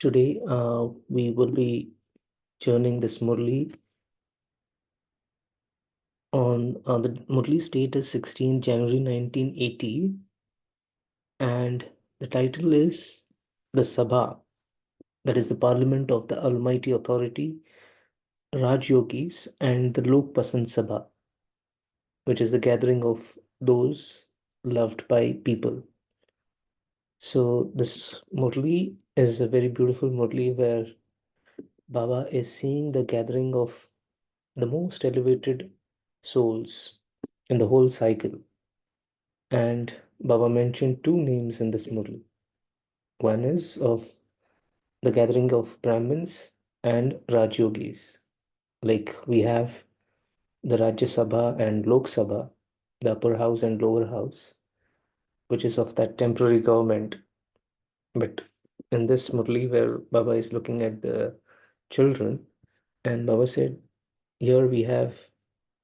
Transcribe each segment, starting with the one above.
Today, we will be journeying this Murli on the Murli's date is 16 January 1980, and the title is the Sabha, that is the Parliament of the Almighty Authority, Rajyogis, and the Lok Pasand Sabha, which is the gathering of those loved by people. So this Murli is a very beautiful Murli where Baba is seeing the gathering of the most elevated souls in the whole cycle. And Baba mentioned two names in this Murli. One is of the gathering of Brahmins and Rajyogis. Like we have the Rajya Sabha and Lok Sabha, the upper house and lower house, which is of that temporary government. But in this Murli, where Baba is looking at the children, and Baba said, here we have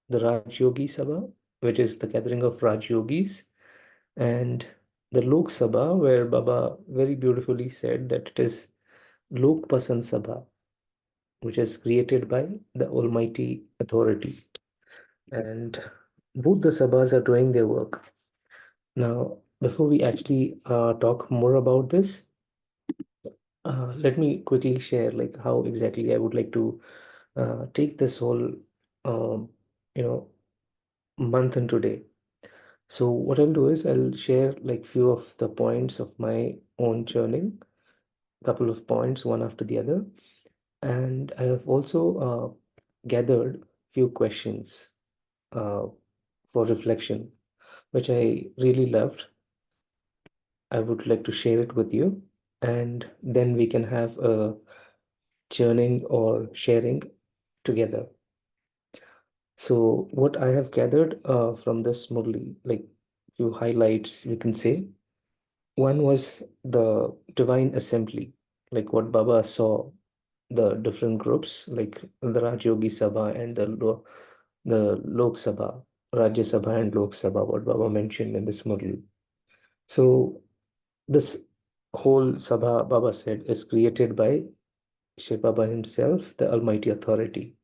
the Rajyogi Sabha, which is the gathering of Rajyogis, and the Lok Sabha, where Baba very beautifully said that it is Lok Pasand Sabha, which is created by the Almighty Authority. And both the Sabhas are doing their work. Now, before we actually talk more about this, let me quickly share like how exactly I would like to take this whole um, you know month and today. So what I'll do is I'll share like few of the points of my own churning, couple of points one after the other, and I have also gathered few questions uh, for reflection, which I really loved. I would like to share it with you, and then we can have a churning or sharing together. So what I have gathered from this Murli, like few highlights, we can say. One was the divine assembly, like what Baba saw the different groups, like the Rajyogi Sabha and the Lok Sabha, Rajya Sabha and Lok Sabha, what Baba mentioned in this Murli. So this whole Sabha, Baba said, is created by Shiv Baba himself, the Almighty Authority.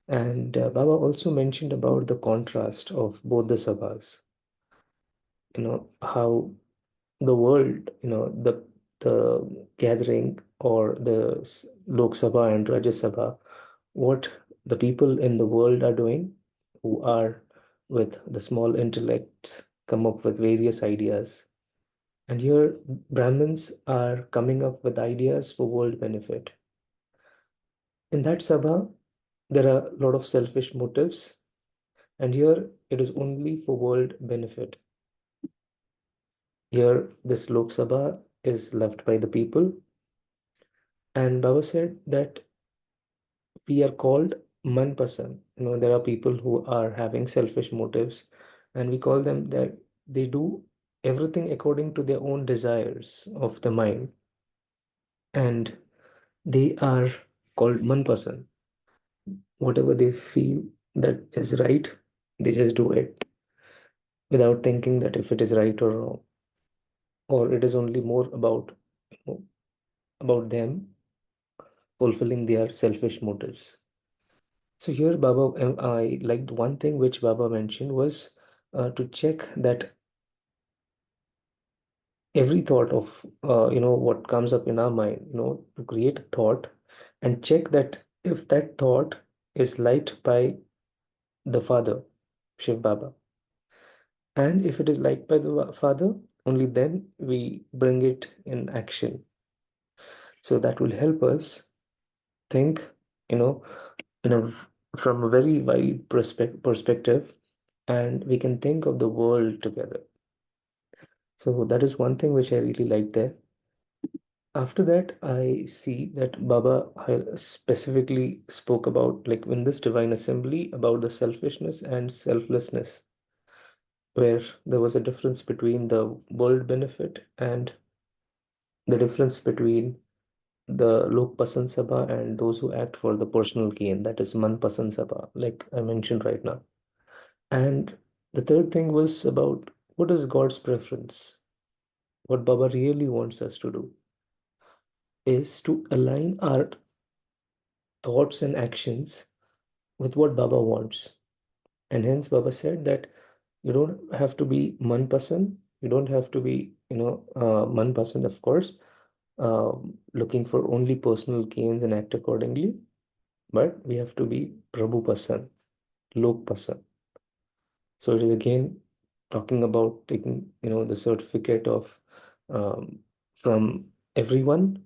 And Baba also mentioned about the contrast of both the Sabhas, how the world, the gathering or the Lok Sabha and Rajya Sabha, what the people in the world are doing, who are with the small intellects, come up with various ideas. And here, Brahmins are coming up with ideas for world benefit. In that Sabha, there are a lot of selfish motives, and here it is only for world benefit. Here, this Lok Sabha is left by the people, and Baba said that we are called manpasan. There are people who are having selfish motives, and we call them that they do everything according to their own desires of the mind, and they are called manpasan. Whatever they feel that is right, they just do it without thinking that if it is right or wrong, or it is only more you know, about them fulfilling their selfish motives. So here, Baba, I liked one thing which Baba mentioned was to check that every thought of what comes up in our mind, to create a thought and check that if that thought is liked by the Father, Shiv Baba, and if it is liked by the Father, only then we bring it in action. So that will help us think, you know, in a from a very wide perspective, and we can think of the world together. So that is one thing which I really like there. After that, I see that Baba specifically spoke about, like in this divine assembly, about the selfishness and selflessness, where there was a difference between the world benefit and the difference between the Lok Pasand Sabha and those who act for the personal gain, that is Man Pasand Sabha, like I mentioned right now. And the third thing was about what is God's preference, what Baba really wants us to do. is to align our thoughts and actions with what Baba wants. And hence Baba said that you don't have to be man person, you don't have to be, man person, of course, looking for only personal gains and act accordingly, but we have to be Prabhu person, Lok person. So it is again talking about taking, the certificate of from everyone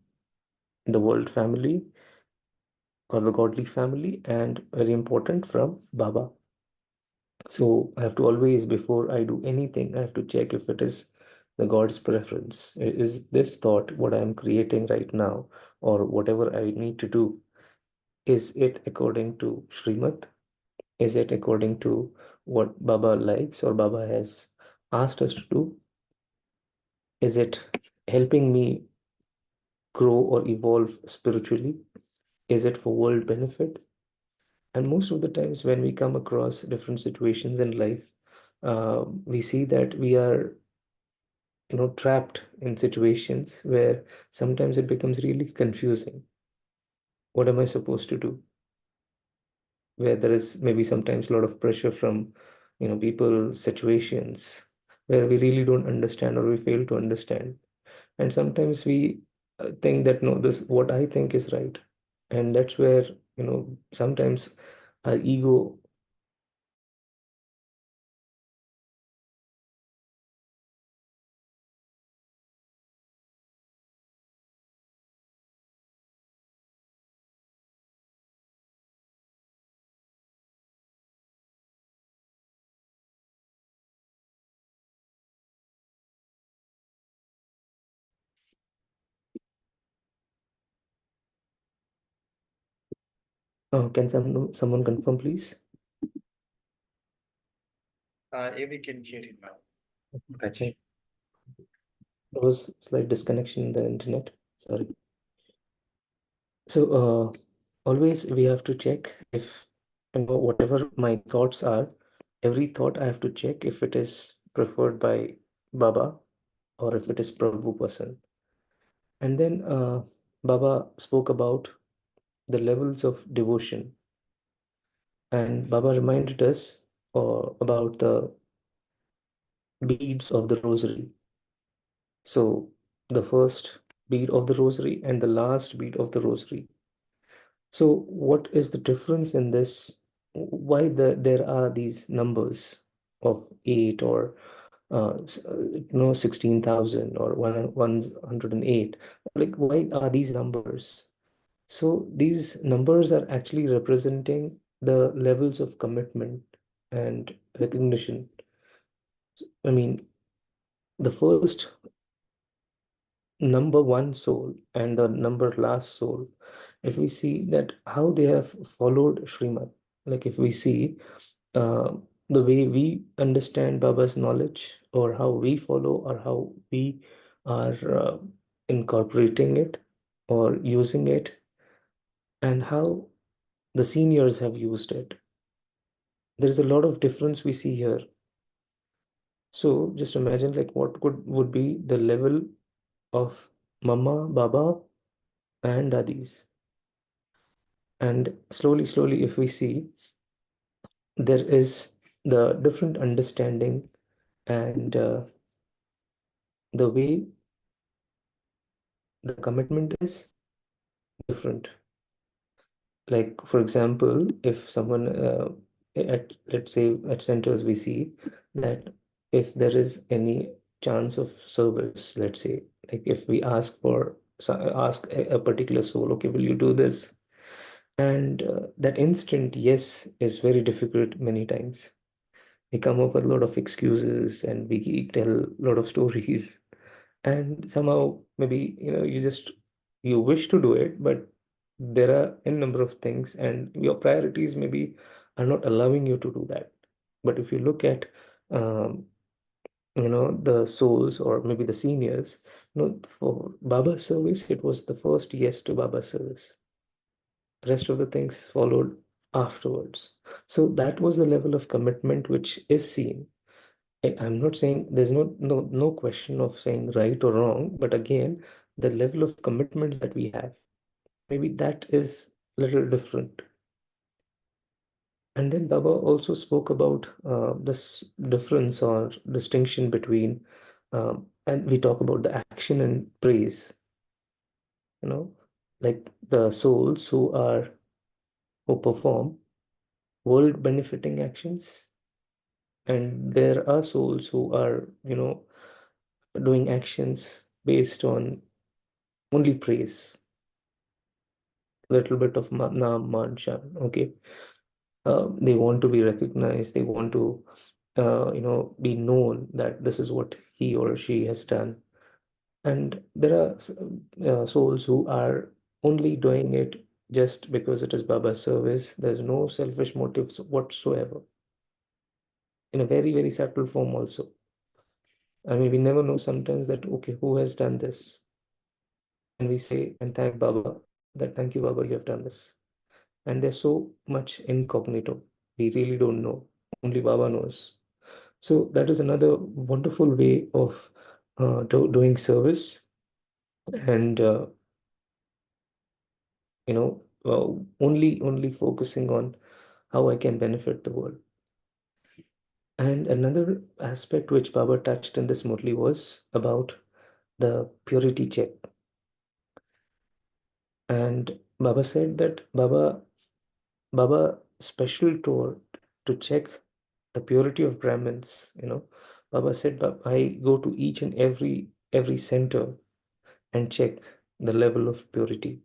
in the world family or the godly family, and very important from Baba. So I have to always, before I do anything, I have to check if it is the God's preference. Is this thought what I am creating right now, or whatever I need to do, is it according to Srimad? Is it according to what Baba likes or Baba has asked us to do? Is it helping me grow or evolve spiritually? Is it for world benefit? And most of the times, when we come across different situations in life, we see that we are, trapped in situations where sometimes it becomes really confusing. What am I supposed to do? Where there is maybe sometimes a lot of pressure from, people, situations where we really don't understand or we fail to understand. And sometimes we think that no, this what I think is right. And that's where, sometimes our ego. Can someone confirm, please? Yeah, we can hear you now. Okay. There was slight disconnection in the internet. Sorry. So always we have to check if, whatever my thoughts are, every thought I have to check if it is preferred by Baba or if it is Prabhu person. And then Baba spoke about the levels of devotion, and Baba reminded us about the beads of the rosary. So the first bead of the rosary and the last bead of the rosary. So what is the difference in this? Why there are these numbers of eight or 16,000 or 108? Like, why are these numbers? So these numbers are actually representing the levels of commitment and recognition. I mean, the first number one soul and the number last soul, if we see that how they have followed Srimad, like if we see uh, the way we understand Baba's knowledge, or how we follow, or how we are incorporating it or using it, and how the seniors have used it, there's a lot of difference we see here. So just imagine like what would be the level of Mama, Baba, and Dadis. And slowly, if we see, there is the different understanding and the way the commitment is different. Like, for example, if someone at, let's say, at centers, we see that if there is any chance of service, let's say, like if we ask for ask a particular soul, okay, will you do this? And that instant yes is very difficult many times. We come up with a lot of excuses and we tell a lot of stories, and somehow maybe you wish to do it, but there are a number of things and your priorities maybe are not allowing you to do that. But if you look at um, the souls or maybe the seniors, for Baba's service, it was the first yes to Baba's service. Rest of the things followed afterwards. So that was the level of commitment which is seen. I'm not saying there's no question of saying right or wrong, but again, the level of commitments that we have, maybe that is a little different. And then Baba also spoke about this difference or distinction between, and we talk about the action and praise, you know, like the souls who perform world benefiting actions, and there are souls who are, doing actions based on only praise, little bit of naam mansha, okay. They want to be recognized, they want to be known that this is what he or she has done. And there are souls who are only doing it just because it is Baba's service. There's no selfish motives whatsoever, in a very, very subtle form also. I mean, we never know sometimes that, okay, who has done this? And we say and thank Baba, that thank you, Baba, you have done this. And there's so much incognito. We really don't know. Only Baba knows. So that is another wonderful way of doing service, and only focusing on how I can benefit the world. And another aspect which Baba touched in this murli was about the purity check. And Baba said that Baba special tour to check the purity of Brahmins. Baba said, I go to each and every center and check the level of purity.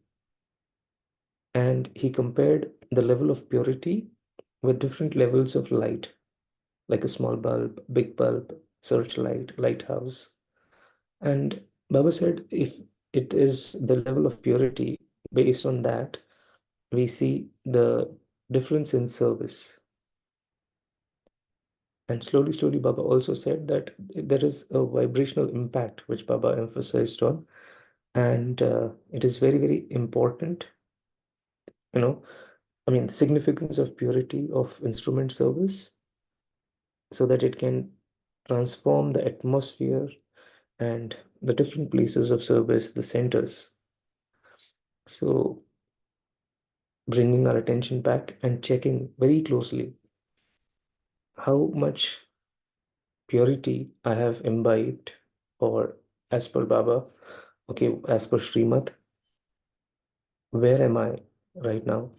And he compared the level of purity with different levels of light, like a small bulb, big bulb, searchlight, lighthouse. And Baba said, if it is the level of purity, based on that, we see the difference in service. And slowly, slowly, Baba also said that there is a vibrational impact, which Baba emphasized on. And it is very, very important, you know, I mean, the significance of purity of instrument service, so that it can transform the atmosphere and the different places of service, the centers. So, bringing our attention back and checking very closely how much purity I have imbibed, or as per Baba, okay, as per Srimad, where am I right now?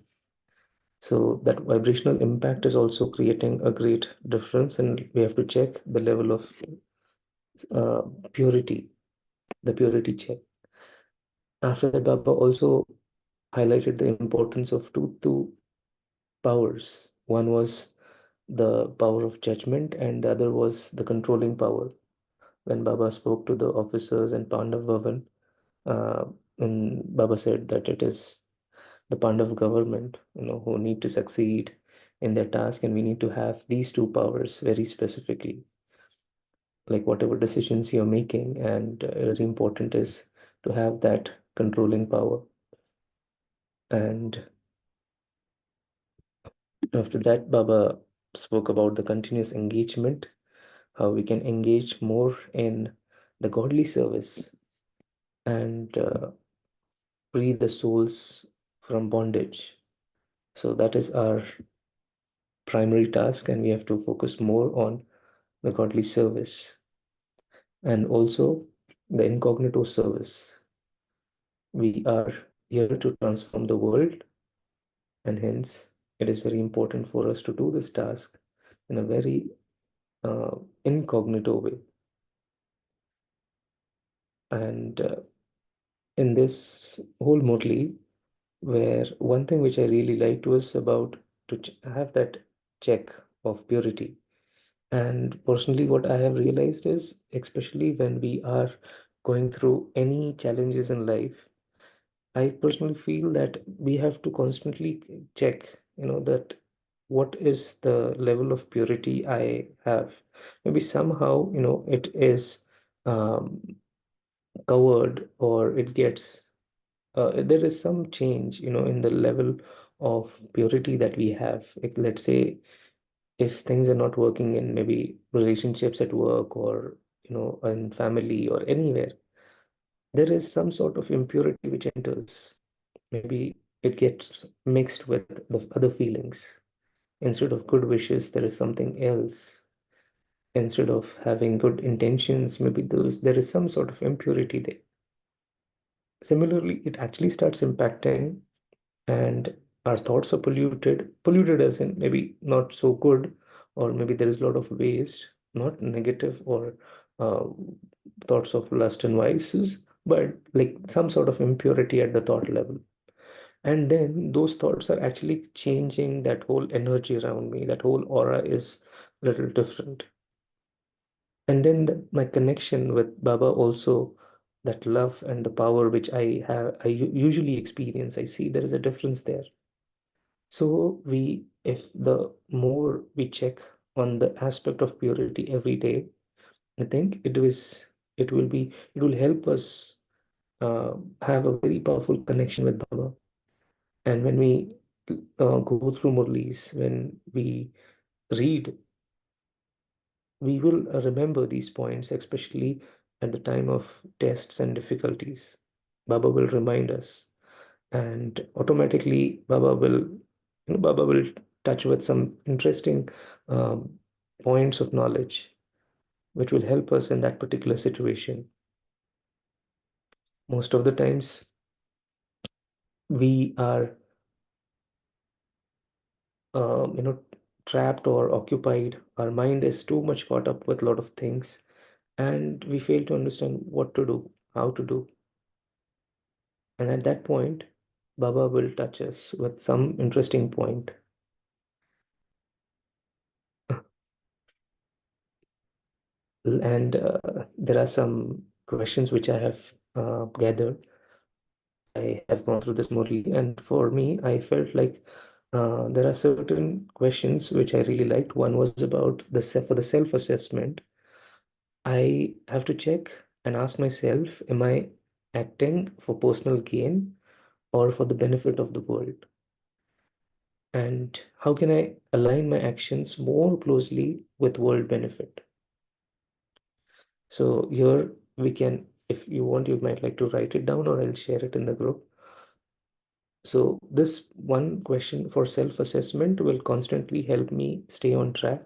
So that vibrational impact is also creating a great difference, and we have to check the level of uh, purity, the purity check. After that, Baba also highlighted the importance of two powers. One was the power of judgment, and the other was the controlling power. When Baba spoke to the officers in Pandav Bhavan, uh, and Baba said that it is the Pandav government, who need to succeed in their task, and we need to have these two powers very specifically. Like whatever decisions you're making, and very important is to have that controlling power. And after that, Baba spoke about the continuous engagement, how we can engage more in the godly service, and free the souls from bondage. So that is our primary task, and we have to focus more on the godly service, and also the incognito service. We are here to transform the world, and hence it is very important for us to do this task in a very incognito way. And in this whole Murli, where one thing which I really liked was about to have that check of purity. And personally, what I have realized is, especially when we are going through any challenges in life, I personally feel that we have to constantly check, that what is the level of purity I have. Maybe somehow, it is um, covered, or it gets there is some change, in the level of purity that we have. Like, let's say if things are not working in maybe relationships at work, or in family or anywhere, there is some sort of impurity which enters. Maybe it gets mixed with the other feelings. Instead of good wishes, there is something else. Instead of having good intentions, maybe there is some sort of impurity there. Similarly, it actually starts impacting, and our thoughts are polluted as in maybe not so good, or maybe there is a lot of waste, not negative or uh, thoughts of lust and vices, but like some sort of impurity at the thought level. And then those thoughts are actually changing that whole energy around me. That whole aura is a little different. And then my connection with Baba also, that love and the power which usually experience, I see there is a difference there. So if the more we check on the aspect of purity every day, I think it will help us have a very powerful connection with Baba. And when we go through Murlis, when we read, we will remember these points, especially at the time of tests and difficulties. Baba will remind us, and automatically Baba will touch with some interesting um, points of knowledge, which will help us in that particular situation. Most of the times, we are trapped or occupied. Our mind is too much caught up with a lot of things, and we fail to understand what to do, how to do. And at that point, Baba will touch us with some interesting point. And there are some questions which I have gathered. I have gone through this Murli, and for me, I felt like there are certain questions which I really liked. One was about for the self-assessment. I have to check and ask myself, am I acting for personal gain or for the benefit of the world? And how can I align my actions more closely with world benefit? So here we can, if you want, you might like to write it down, or I'll share it in the group. So this one question for self-assessment will constantly help me stay on track.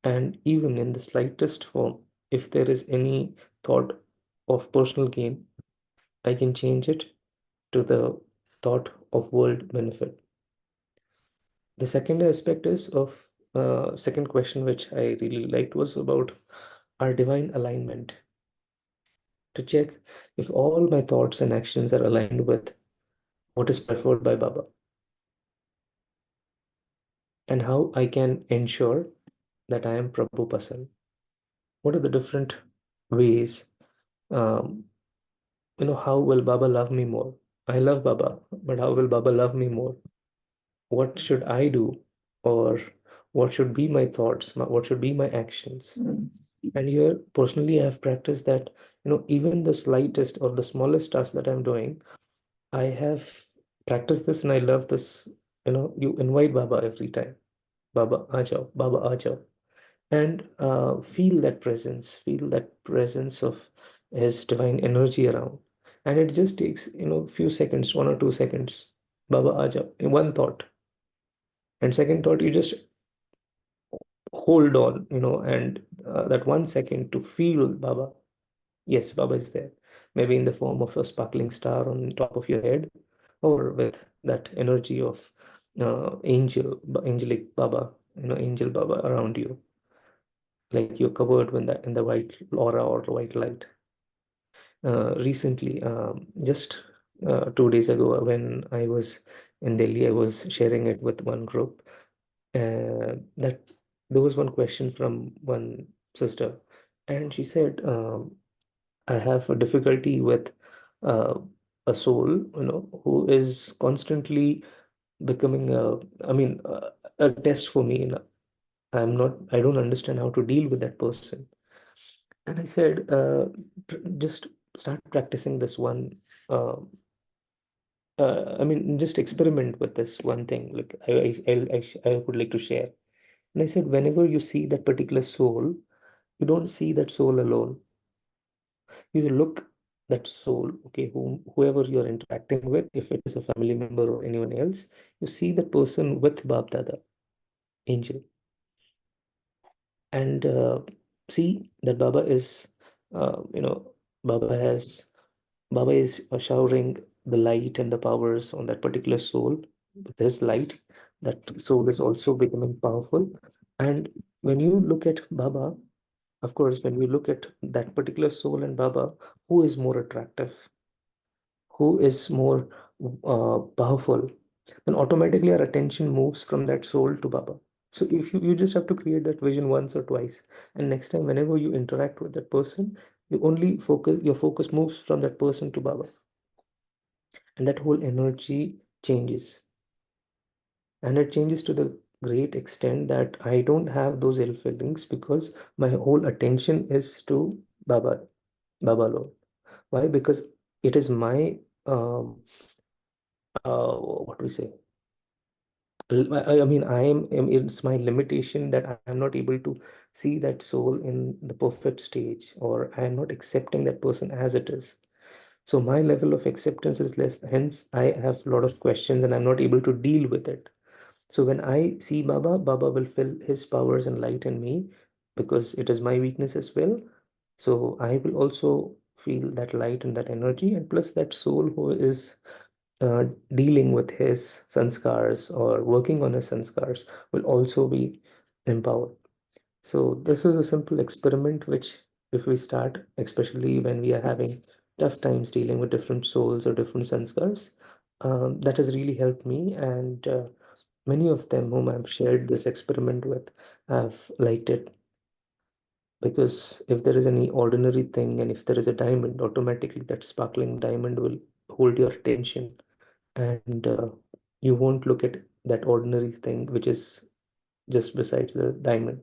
And even in the slightest form, if there is any thought of personal gain, I can change it to the thought of world benefit. The second aspect is of second question, which I really liked, was about our divine alignment. To check if all my thoughts and actions are aligned with what is preferred by Baba, and how I can ensure that I am Prabhu Pasal. What are the different ways? Um, how will Baba love me more? I love Baba, but how will Baba love me more? What should I do? Or what should be my thoughts? What should be my actions? And here, personally, I have practiced that, even the slightest or the smallest task that I'm doing, I have practiced this and I love this. You invite Baba every time. Baba, aajao, Baba, aajao. And feel that presence of his divine energy around. And it just takes, few seconds, 1 or 2 seconds. Baba, aajao, in one thought. And second thought, you just hold on, and that 1 second to feel Baba. Yes, Baba is there. Maybe in the form of a sparkling star on top of your head, or with that energy of angelic Baba, angel Baba around you, like you're covered in the white aura or white light. Recently, just 2 days ago, when I was in Delhi, I was sharing it with one group. That there was one question from one sister, and she said, I have a difficulty with uh, a soul, who is constantly becoming a test for me. I don't understand how to deal with that person. And I said, just start practicing this one. Uh, just experiment with this one thing. Like I would like to share. And I said, whenever you see that particular soul, you don't see that soul alone. You look that soul, okay, whoever you're interacting with, if it is a family member or anyone else, you see that person with Bab Dada, angel, and see that Baba is, you know, Baba has, Baba is showering the light and the powers on that particular soul with his light. That soul is also becoming powerful. And when you look at Baba, of course, when we look at that particular soul and Baba, who is more attractive? Who is more powerful, then automatically our attention moves from that soul to Baba. So if you just have to create that vision once or twice, and next time whenever you interact with that person, you only focus, your focus moves from that person to Baba, and that whole energy changes. And it changes to the great extent that I don't have those ill feelings because my whole attention is to Baba, Baba Lord. Why? Because it is my what do we say? I mean, it's my limitation that I am not able to see that soul in the perfect stage, or I am not accepting that person as it is. So my level of acceptance is less, hence I have a lot of questions and I'm not able to deal with it. So when I see Baba, Baba will fill his powers and light in me because it is my weakness as well. So I will also feel that light and that energy, and plus that soul who is uh, dealing with his sanskars or working on his sanskars will also be empowered. So this is a simple experiment which, if we start, especially when we are having tough times dealing with different souls or different sanskars, that has really helped me. And many of them whom I've shared this experiment with have liked it, because if there is any ordinary thing and if there is a diamond, automatically that sparkling diamond will hold your attention, and you won't look at that ordinary thing which is just besides the diamond.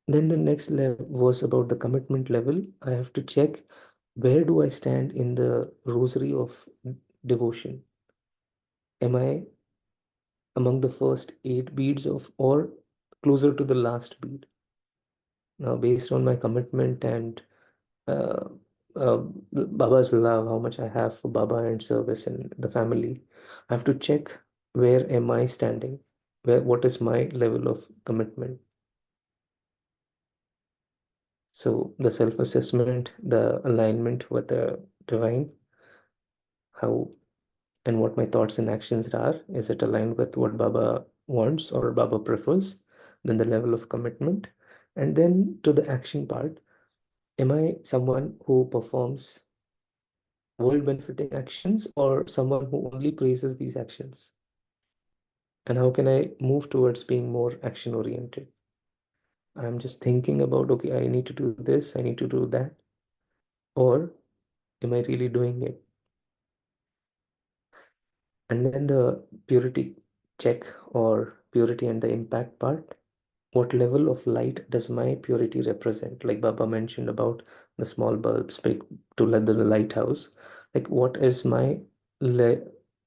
Then the next level was about the commitment level. I have to check, where do I stand in the rosary of devotion? Am I among the first 8 beads of, or closer to the last bead? Now, based on my commitment and uh, uh, Baba's love, how much I have for Baba and service and the family, I have to check, where am I standing? What is my level of commitment? So the self-assessment, the alignment with the divine, how and what my thoughts and actions are. Is it aligned with what Baba wants or Baba prefers? Then the level of commitment. And then to the action part, am I someone who performs world benefiting actions or someone who only praises these actions? And how can I move towards being more action oriented? I'm just thinking about, okay, I need to do this, I need to do that, or am I really doing it? And then the purity check, or purity and the impact part. What level of light does my purity represent? Like Baba mentioned about the small bulbs big to let the lighthouse. Like what is my le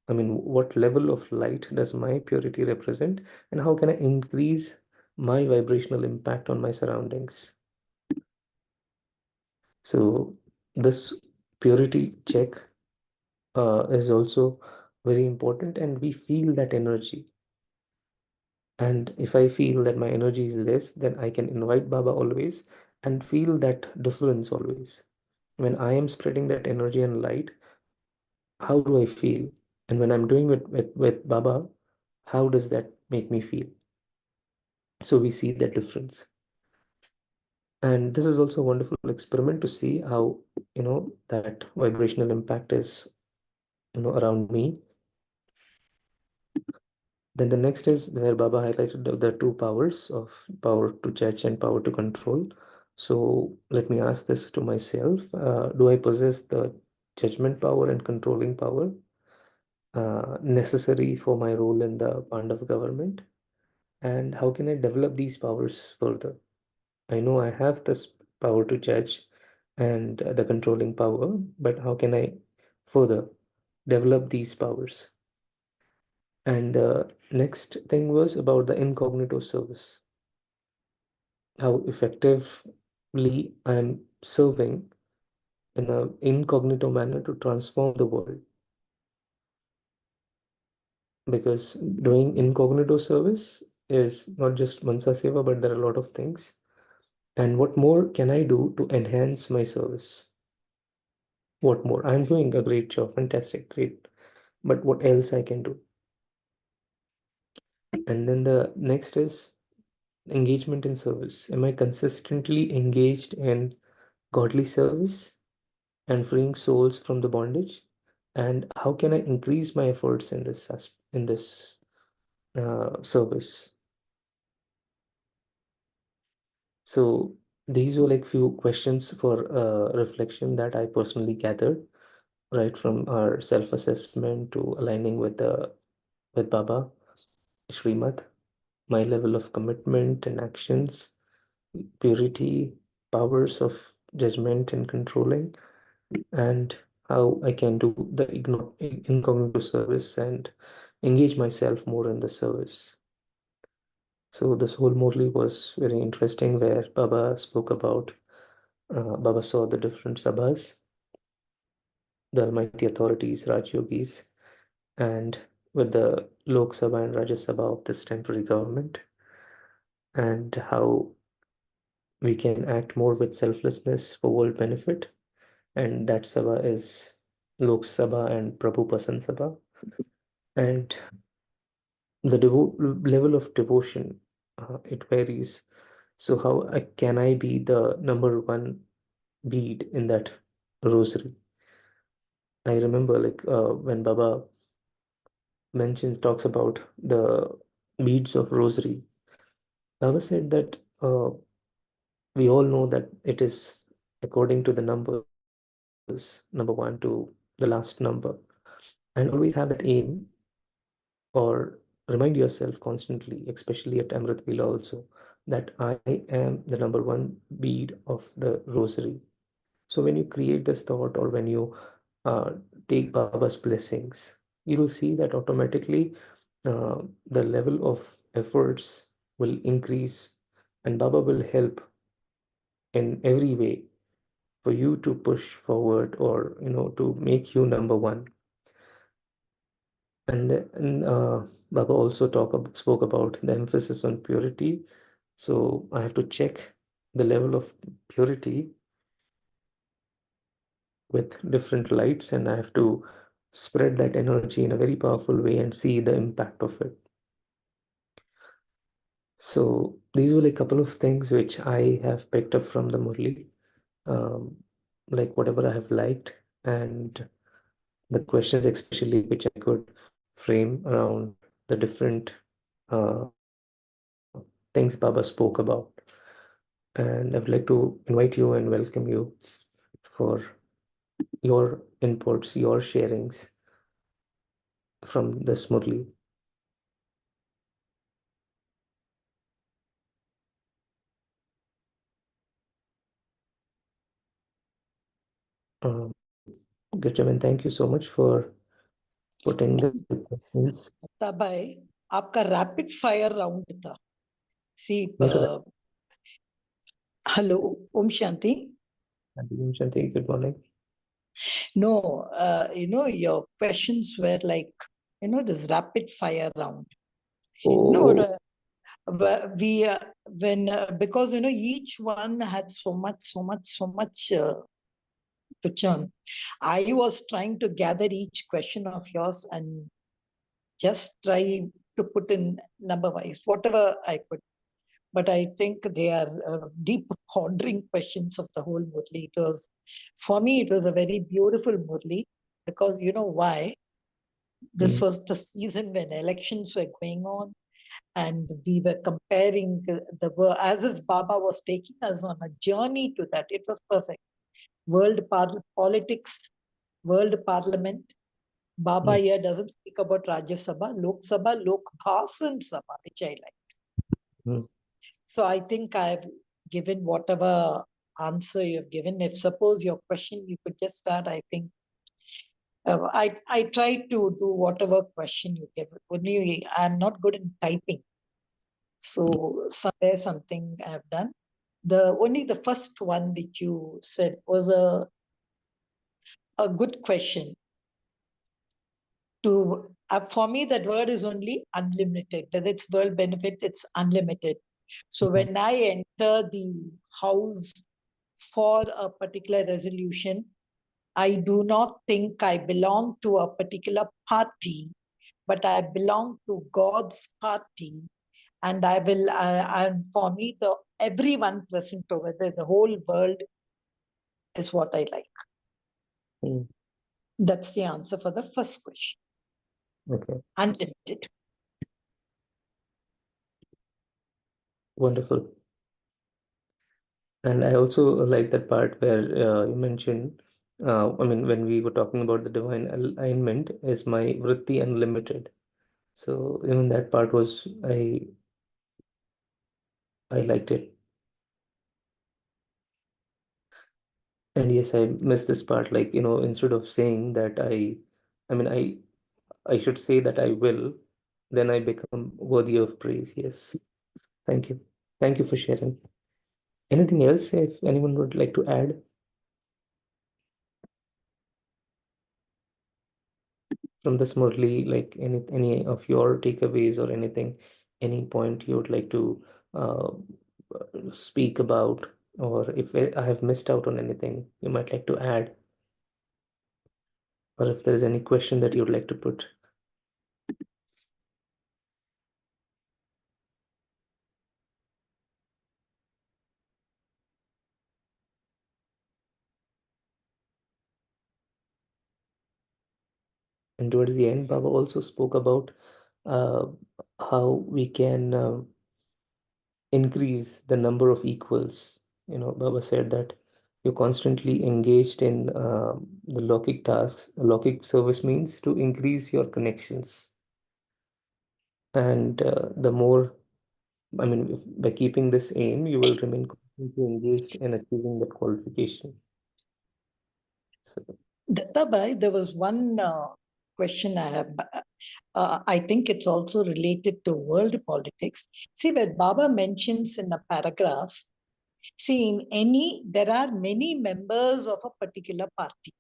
I mean, what level of light does my purity represent? And how can I increase my vibrational impact on my surroundings? So this purity check is also very important, and we feel that energy. And if I feel that my energy is less, then I can invite Baba always and feel that difference always. When I am spreading that energy and light, how do I feel? And when I'm doing it with Baba, how does that make me feel? So we see that difference. And this is also a wonderful experiment to see how, that vibrational impact is, around me. Then the next is where Baba highlighted the two powers of power to judge and power to control. So let me ask this to myself. Do I possess the judgment power and controlling power necessary for my role in the Pandav government? And how can I develop these powers further? I know I have this power to judge and the controlling power, but how can I further develop these powers? And the next thing was about the incognito service, how effectively I'm serving in an incognito manner to transform the world. Because doing incognito service is not just Mansa Seva, but there are a lot of things. And what more can I do to enhance my service? What more? I'm doing a great job, fantastic, great. But what else I can do? And then the next is engagement in service. Am I consistently engaged in godly service and freeing souls from the bondage? And how can I increase my efforts in this service? So these were like few questions for reflection that I personally gathered right from our self-assessment to aligning with Baba, Srimad, my level of commitment and actions, purity, powers of judgment and controlling, and how I can do the incognito service and engage myself more in the service. So this whole Murli was very interesting, where Baba spoke about Baba saw the different sabhas, the almighty authorities, Rajyogis, and with the Lok Sabha and Rajya Sabha of this temporary government, and how we can act more with selflessness for world benefit. And that Sabha is Lok Sabha and Prabhu Pasan Sabha. And the level of devotion, it varies. So how can I be the number one bead in that rosary? I remember like when Baba talks about the beads of rosary. Baba said that we all know that it is according to the numbers, number one to the last number, and always have that aim, or remind yourself constantly, especially at Amrit Vela also, that I am the number one bead of the rosary. So when you create this thought, or when you uh, take Baba's blessings, you will see that automatically the level of efforts will increase, and Baba will help in every way for you to push forward, or to make you number one. And then Baba also spoke about the emphasis on purity. So I have to check the level of purity with different lights, and I have to spread that energy in a very powerful way and see the impact of it. So these were like a couple of things which I have picked up from the Murli, um, like whatever I have liked, and the questions especially which I could frame around the different things Baba spoke about. And I would like to invite you and welcome you for your inputs, your sharings from this Murli. Gurchaman, thank you so much for putting the questions. भाई आपका rapid fire round था सी Mera hello Om Shanti Shanti, good morning. no your questions were like this rapid fire round no Oh, we when because each one had so much to churn. I was trying to gather each question of yours and just try to put in number wise whatever I could. But I think they are deep pondering questions of the whole Murli. For me, it was a very beautiful Murli because you know why? This was the season when elections were going on, and we were comparing as if Baba was taking us on a journey to that. It was perfect. Politics, world parliament. Baba here doesn't speak about Rajya Sabha, Lok Sabha, Lok Bhasan Sabha, which I like. So I think I've given whatever answer you've given. If suppose your question, you could just start. I think I try to do whatever question you give. Only I'm not good in typing, so somewhere something I've done. The first one that you said was a a good question. For me, that word is only unlimited. Whether it's world benefit, it's unlimited. So when I enter the house for a particular resolution, I do not think I belong to a particular party, but I belong to God's party. And I will, and for me, everyone present over there, the whole world is what I like. Mm. That's the answer for the first question. Okay. Unlimited. Wonderful. And I also like that part where you mentioned, I mean, when we were talking about the divine alignment, is my vritti unlimited. So even that part was, I liked it. And yes, I missed this part. Like, instead of saying that I mean, I should say that I will, then I become worthy of praise. Yes. Thank you. Thank you for sharing. Anything else, if anyone would like to add from this Murli, like any of your takeaways or anything, any point you would like to uh, speak about, or if I have missed out on anything, you might like to add, or if there is any question that you would like to put. And towards the end, Baba also spoke about uh, how we can increase the number of equals. Baba said that you're constantly engaged in the Lokik tasks. Lokik service means to increase your connections. And the more, I mean, by keeping this aim, you will remain constantly engaged in achieving that qualification. So, Dattabai, there was one question I have. I think it's also related to world politics. See, where Baba mentions in a paragraph, see, there are many members of a particular party,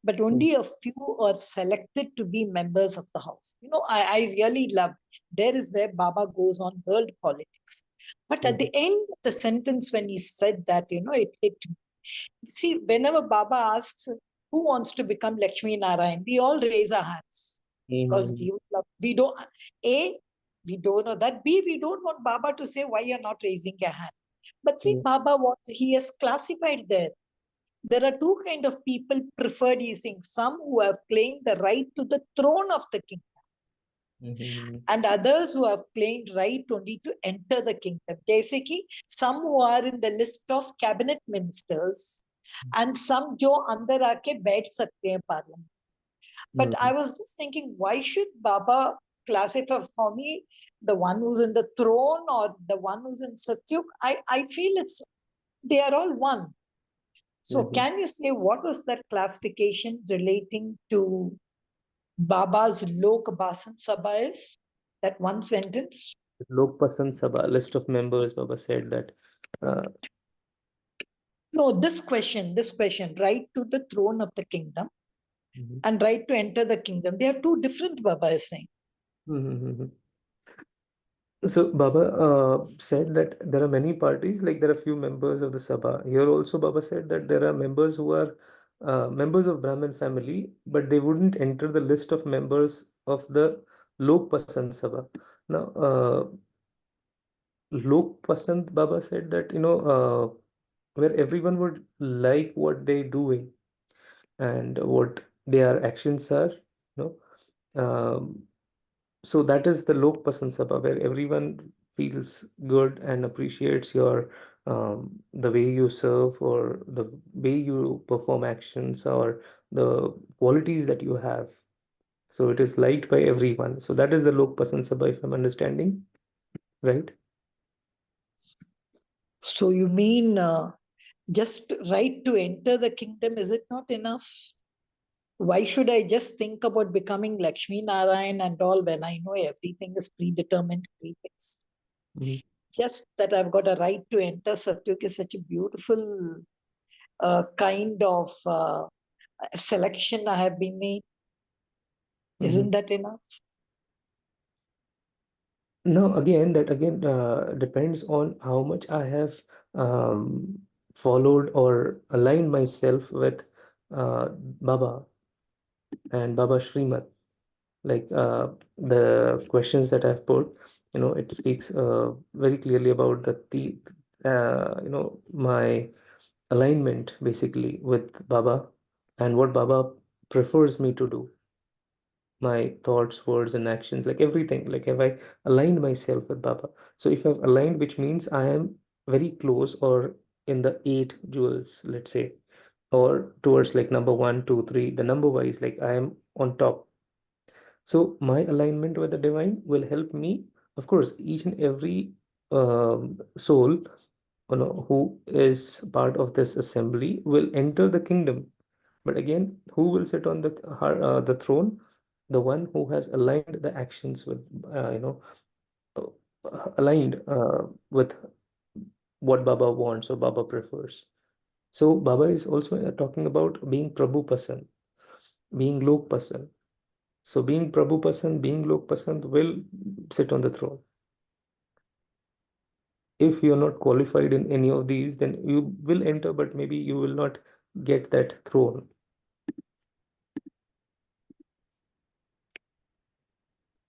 but only a few are selected to be members of the house. I really love, there is where Baba goes on world politics. But at the end of the sentence, when he said that, it see, whenever Baba asks who wants to become Lakshmi Narayan, we all raise our hands because Mhm. we don't, A, we don't know that. B, we don't want Baba to say why you're not raising your hand. But see, Mhm. Baba, what he has classified there. There are two kind of people preferred using, some who have claimed the right to the throne of the king Mhm. and others who have claimed right only to enter the kingdom. जैसे कि some who are in the list of cabinet ministers and some जो अंदर आके बैठ सकते हैं parliament. But I Mhm. was just thinking, why should Baba classify for me the one who's in the throne or the one who's in Satyuk? I feel they are all one. So Mhm. can you say what was that classification relating to Baba's Lok Basan Sabha is? That one sentence? Lok Pasand Sabha, list of members, Baba said that. Uh, No, this question, right to the throne of the kingdom Mhm. and right to enter the kingdom. They are two different, Baba is saying. Mhm. So Baba said that there are many parties, like there are few members of the Sabha. Here also Baba said that there are members who are members of Brahmin family, but they wouldn't enter the list of members of the Lok Pasand Sabha. Now, Lok Pasand, Baba said that, where everyone would like what they're doing and what their actions are, you know. So that is the Lok Pasand Sabha, where everyone feels good and appreciates the way you serve or the way you perform actions or the qualities that you have. So it is liked by everyone. So that is the Lok Pasand Sabha, if I'm understanding, right? So you mean just right to enter the kingdom, is it not enough? Why should I just think about becoming Lakshmi Narayan and all when I know everything is predetermined, prefixed? Mhm. Just that I've got a right to enter Satyuk is such a beautiful kind of selection I have been made. Mhm. Isn't that enough? No, again, that again depends on how much I have followed or aligned myself with Baba and Baba Srimat. Like the questions that I've put, it speaks very clearly about my alignment basically with Baba and what Baba prefers me to do, my thoughts, words, and actions, like everything. Like, have I aligned myself with Baba? So if I've aligned, which means I am very close or in the eight jewels, let's say, or towards like number one, two, three, the number wise, like I am on top. So my alignment with the divine will help me. Of course, each and every soul, who is part of this assembly will enter the kingdom. But again, who will sit on the throne? The one who has aligned the actions with, aligned with what Baba wants or Baba prefers. So Baba is also talking about being Prabhu Pasan, being Lok Pasan. So being Prabhu Pasan, being Lok Pasan will sit on the throne. If you're not qualified in any of these, then you will enter, but maybe you will not get that throne.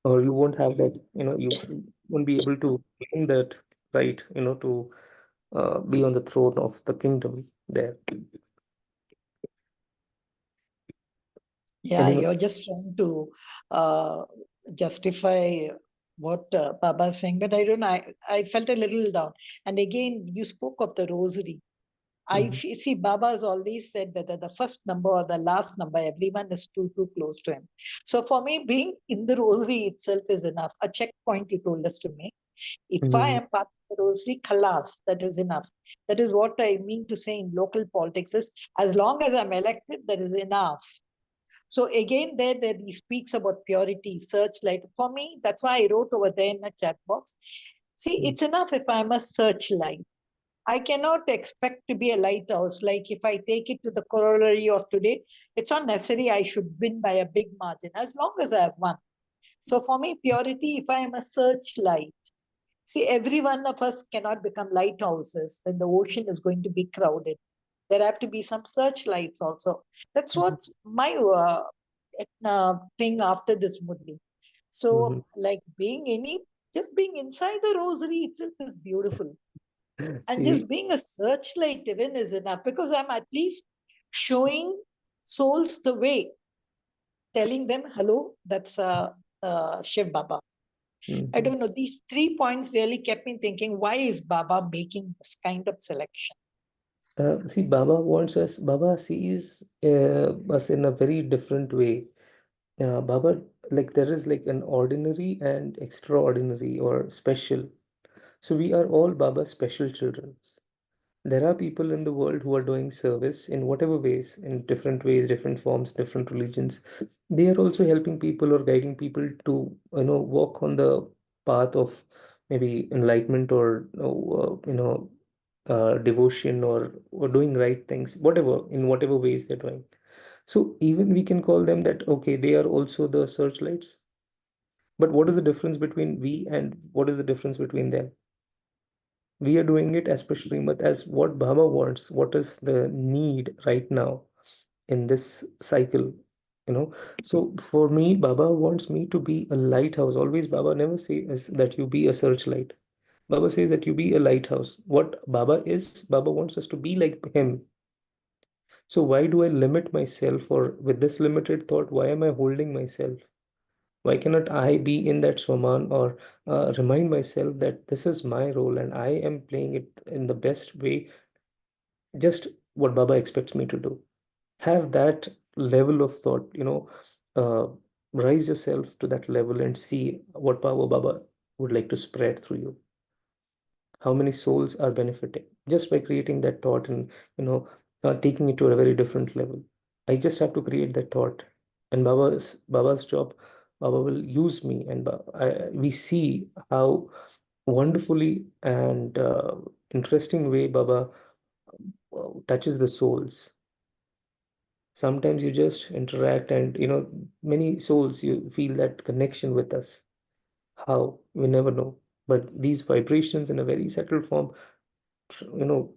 Or you won't have that, you won't be able to gain that right, to be on the throne of the kingdom there. Yeah, And you're just trying to uh, justify what Baba is saying, but I don't know. I felt a little down. And again, you spoke of the rosary. mhm, See, Baba has always said whether the first number or the last number, everyone is too close to him. So for me, being in the rosary itself is enough. A checkpoint you told us to make. If I mhm, am part of the rosary, khalas, that is enough. That is what I mean to say in local politics is as long as I'm elected, that is enough. So again, there he speaks about purity, searchlight. For me, that's why I wrote over there in the chat box. See, mhm, it's enough if I'm a searchlight. I cannot expect to be a lighthouse. Like if I take it to the corollary of today, it's not necessary I should win by a big margin as long as I have won. So for me, purity, if I am a searchlight, see, every one of us cannot become lighthouses, then the ocean is going to be crowded. There have to be some searchlights also. That's mhm, what's my thing after this Murli. mhm. So, like just being inside the rosary itself is beautiful. And just See, being a searchlight even is enough because I'm at least showing souls the way, telling them, hello, that's Shiv Baba. I mhm. don't know. These 3 points really kept me thinking, why is Baba making this kind of selection? See, Baba sees us in a very different way. Baba, like there is like an ordinary and extraordinary or special. So we are all Baba's special children. There are people in the world who are doing service in whatever ways, different forms, different religions. They are also helping people or guiding people to, walk on the path of maybe enlightenment or, devotion or doing right things, whatever, in whatever ways they're doing. So even we can call them that, okay, they are also the searchlights. But what is the difference between we and what is the difference between them? We are doing it as per Srimad, as what Baba wants, what is the need right now in this cycle, you know. So for me, Baba wants me to be a lighthouse. Always Baba never says that you be a searchlight. Baba says that you be a lighthouse. What Baba is, Baba wants us to be like him. So why do I limit myself, or with this limited thought, why am I holding myself? Why cannot I be in that Swaman, or remind myself that this is my role and I am playing it in the best way, just what Baba expects me to do? Have that level of thought, uh, rise yourself to that level and see what power Baba would like to spread through you. How many souls are benefiting just by creating that thought and, taking it to a very different level. I just have to create that thought, and Baba's job. Baba will use me, and we see how wonderfully and interesting way Baba touches the souls. Sometimes you just interact and, many souls, you feel that connection with us. How? We never know. But these vibrations in a very subtle form, you know,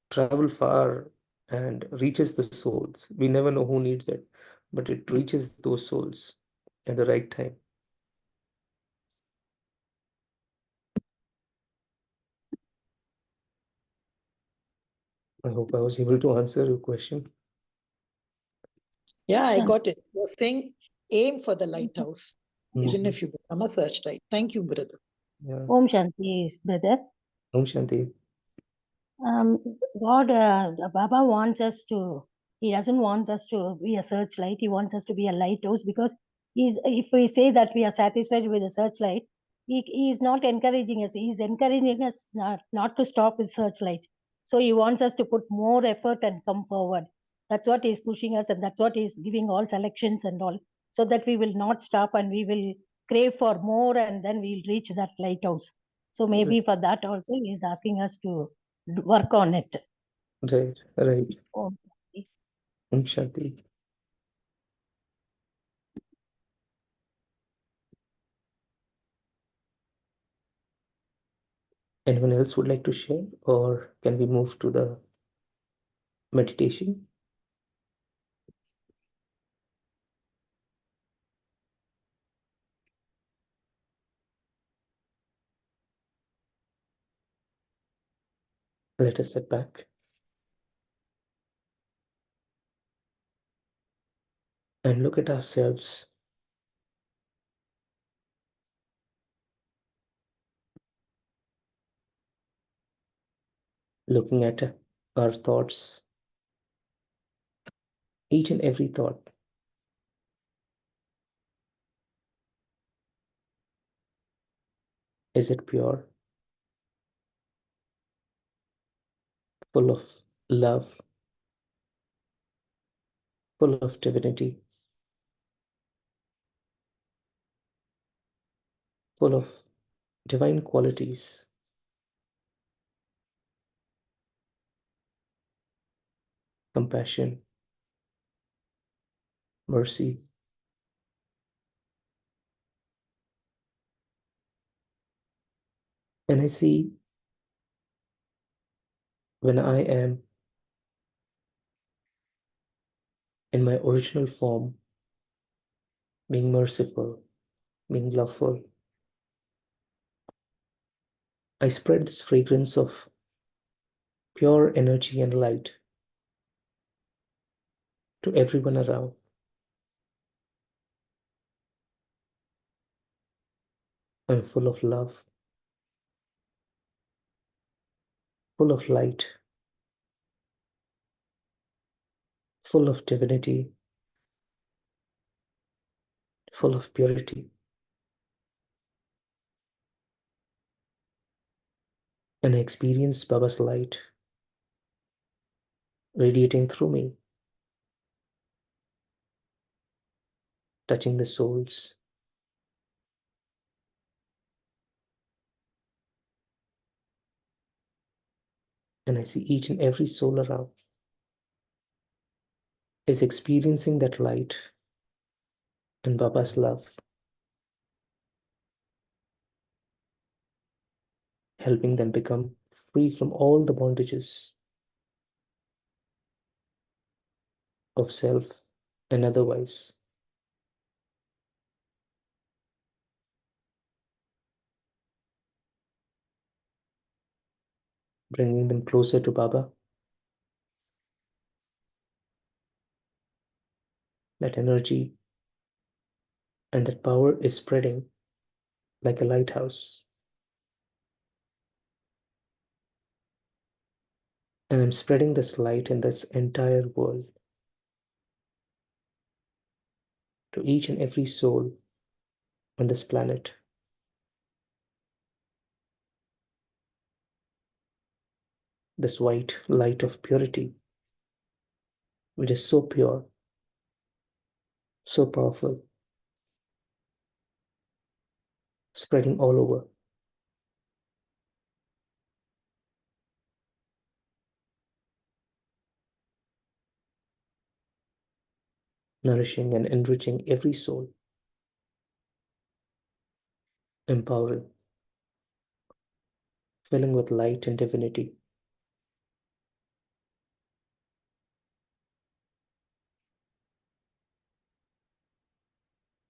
travel far and reaches the souls. We never know who needs it, but it reaches those souls at the right time. I hope I was able to answer your question. Yeah, I Yeah. got it. You're saying aim for the lighthouse, even Mhm. if you become a searchlight. Thank you, brother. Yeah. Om Shanti, brother. Om Shanti. God, Baba wants us to, he doesn't want us to be a searchlight. He wants us to be a lighthouse because if we say that we are satisfied with the searchlight, he is not encouraging us. He is encouraging us not to stop with searchlight. So he wants us to put more effort and come forward. That's what he's pushing us, and that's what he's giving all selections and all, so that we will not stop and we will crave for more, and then we'll reach that lighthouse. So maybe for that also he's asking us to work on it. Right, right. Om Om Shanti. Anyone else would like to share, or can we move to the meditation? Let us sit back and look at ourselves. Looking at our thoughts, each and every thought. Is it pure, full of love, full of divinity, full of divine qualities, compassion, mercy? And I see when I am in my original form, being merciful, being loveful, I spread this fragrance of pure energy and light to everyone around. I'm full of love, full of light, full of divinity, full of purity. And I experience Baba's light radiating through me, touching the souls. And I see each and every soul around is experiencing that light and Baba's love, helping them become free from all the bondages of self and otherwise. Bringing them closer to Baba. That energy and that power is spreading like a lighthouse. And I'm spreading this light in this entire world to each and every soul on this planet. This white light of purity, which is so pure, so powerful, spreading all over. nourishing and enriching every soul, empowering, filling with light and divinity.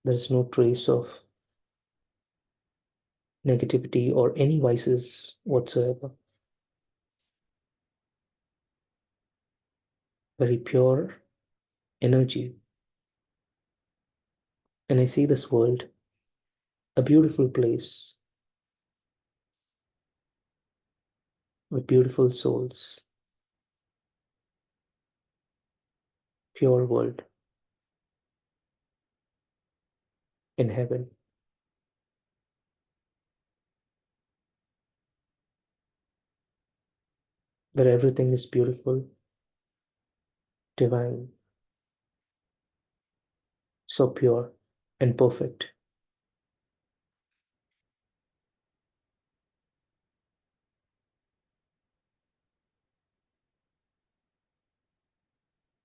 There is no trace of negativity or any vices whatsoever. Very pure energy. And I see this world, a beautiful place with beautiful souls, pure world in heaven. Where everything is beautiful, divine, so pure and perfect.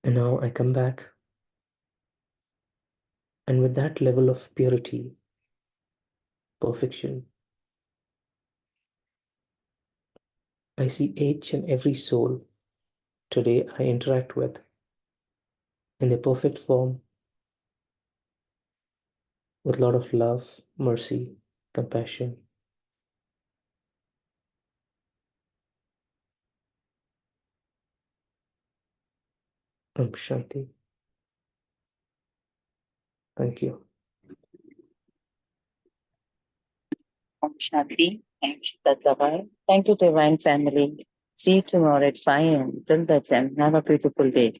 And now I come back, and with that level of purity, perfection, I see each and every soul today I interact with in their perfect form, with a lot of love, mercy, compassion. Shanti. Thank you. Om Shanti. Thank you, Tattva. Thank you, Divine Family. See you tomorrow at 5 a.m. Till that time, have a beautiful day.